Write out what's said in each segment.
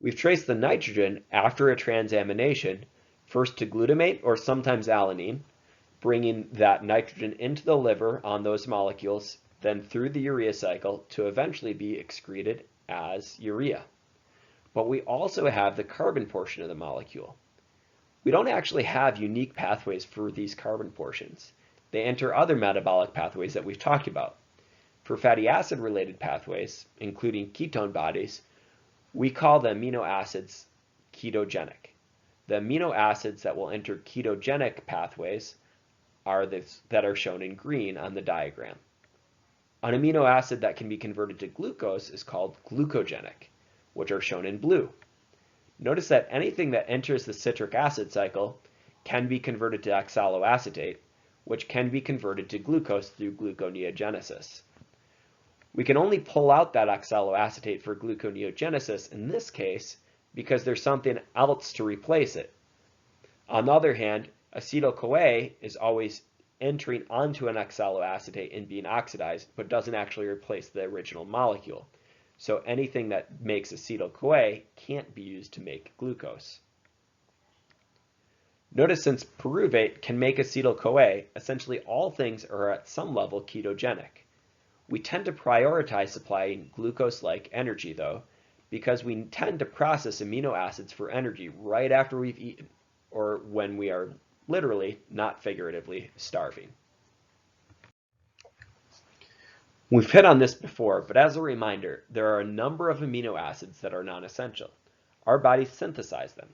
We've traced the nitrogen after a transamination, first to glutamate or sometimes alanine, bringing that nitrogen into the liver on those molecules, then through the urea cycle to eventually be excreted as urea. But we also have the carbon portion of the molecule. We don't actually have unique pathways for these carbon portions. They enter other metabolic pathways that we've talked about. For fatty acid related pathways, including ketone bodies, we call the amino acids ketogenic. The amino acids that will enter ketogenic pathways are those that are shown in green on the diagram. An amino acid that can be converted to glucose is called glucogenic, which are shown in blue. Notice that anything that enters the citric acid cycle can be converted to oxaloacetate, which can be converted to glucose through gluconeogenesis. We can only pull out that oxaloacetate for gluconeogenesis in this case because there's something else to replace it. On the other hand, acetyl-CoA is always entering onto an oxaloacetate and being oxidized, but doesn't actually replace the original molecule. So anything that makes acetyl-CoA can't be used to make glucose. Notice since pyruvate can make acetyl-CoA, essentially all things are at some level ketogenic. We tend to prioritize supplying glucose-like energy, though, because we tend to process amino acids for energy right after we've eaten, or when we are literally, not figuratively, starving. We've hit on this before, but as a reminder, there are a number of amino acids that are non-essential. Our bodies synthesize them.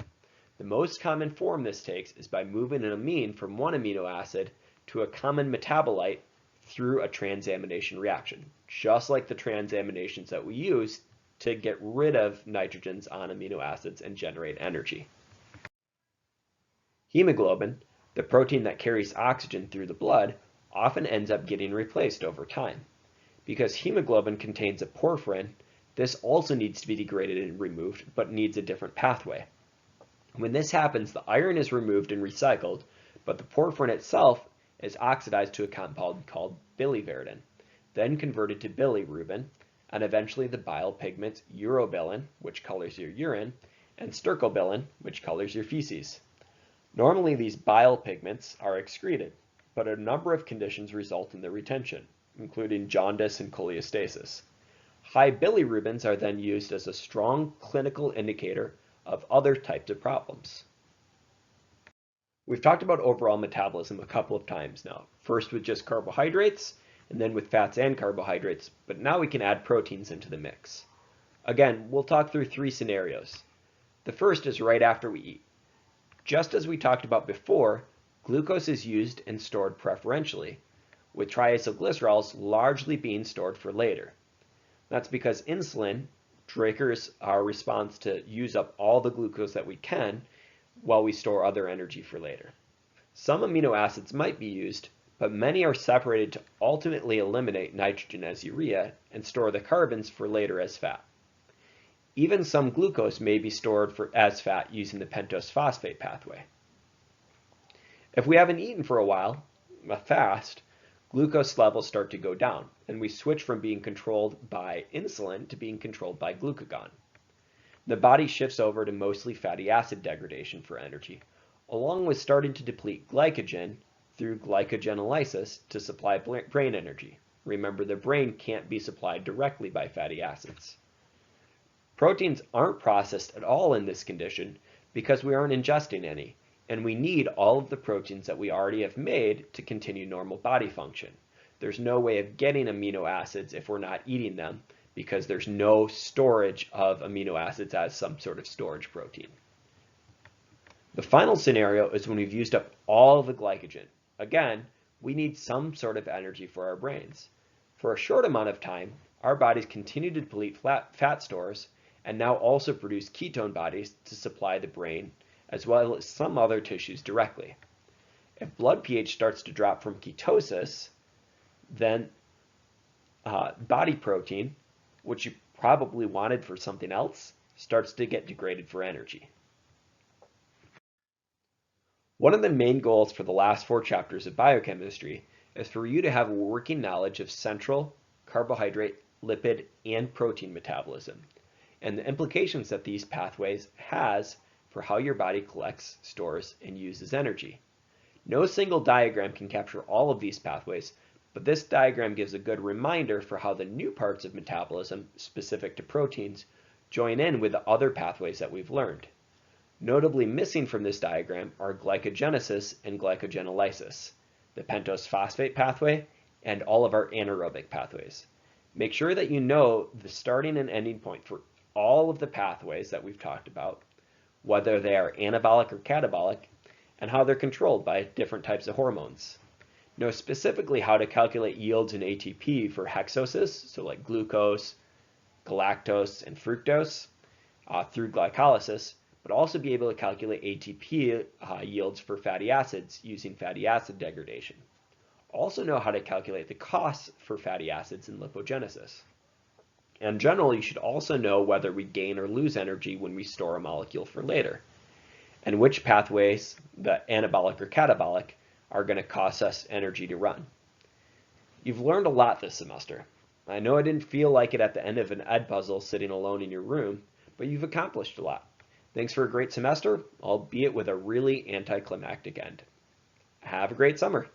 The most common form this takes is by moving an amine from one amino acid to a common metabolite through a transamination reaction, just like the transaminations that we use to get rid of nitrogens on amino acids and generate energy. Hemoglobin, the protein that carries oxygen through the blood, often ends up getting replaced over time. Because hemoglobin contains a porphyrin, this also needs to be degraded and removed, but needs a different pathway. When this happens, the iron is removed and recycled, but the porphyrin itself is oxidized to a compound called biliverdin, then converted to bilirubin, and eventually the bile pigments urobilin, which colors your urine, and stercobilin, which colors your feces. Normally these bile pigments are excreted, but a number of conditions result in their retention, including jaundice and cholestasis. High bilirubins are then used as a strong clinical indicator of other types of problems. We've talked about overall metabolism a couple of times now, first with just carbohydrates, and then with fats and carbohydrates, but now we can add proteins into the mix. Again, we'll talk through three scenarios. The first is right after we eat. Just as we talked about before, glucose is used and stored preferentially, with triacylglycerols largely being stored for later. That's because insulin triggers our response to use up all the glucose that we can while we store other energy for later. Some amino acids might be used, but many are separated to ultimately eliminate nitrogen as urea and store the carbons for later as fat. Even some glucose may be stored as fat using the pentose phosphate pathway. If we haven't eaten for a while, a fast, glucose levels start to go down, and we switch from being controlled by insulin to being controlled by glucagon. The body shifts over to mostly fatty acid degradation for energy, along with starting to deplete glycogen through glycogenolysis to supply brain energy. Remember, the brain can't be supplied directly by fatty acids. Proteins aren't processed at all in this condition because we aren't ingesting any, and we need all of the proteins that we already have made to continue normal body function. There's no way of getting amino acids if we're not eating them because there's no storage of amino acids as some sort of storage protein. The final scenario is when we've used up all of the glycogen. Again, we need some sort of energy for our brains. For a short amount of time, our bodies continue to deplete fat stores and now also produce ketone bodies to supply the brain as well as some other tissues directly. If blood pH starts to drop from ketosis, then body protein, which you probably wanted for something else, starts to get degraded for energy. One of the main goals for the last 4 chapters of biochemistry is for you to have a working knowledge of central, carbohydrate, lipid, and protein metabolism. and the implications that these pathways has for how your body collects, stores, and uses energy. No single diagram can capture all of these pathways, but this diagram gives a good reminder for how the new parts of metabolism, specific to proteins, join in with the other pathways that we've learned. Notably missing from this diagram are glycogenesis and glycogenolysis, the pentose phosphate pathway, and all of our anaerobic pathways. Make sure that you know the starting and ending point for all of the pathways that we've talked about, whether they are anabolic or catabolic, and how they're controlled by different types of hormones. Know specifically how to calculate yields in ATP for hexoses, so like glucose, galactose, and fructose, through glycolysis, but also be able to calculate ATP yields for fatty acids using fatty acid degradation. Also know how to calculate the costs for fatty acids in lipogenesis. In general, you should also know whether we gain or lose energy when we store a molecule for later, and which pathways, the anabolic or catabolic, are going to cost us energy to run. You've learned a lot this semester. I know it didn't feel like it at the end of an ed puzzle sitting alone in your room, but you've accomplished a lot. Thanks for a great semester, albeit with a really anticlimactic end. Have a great summer.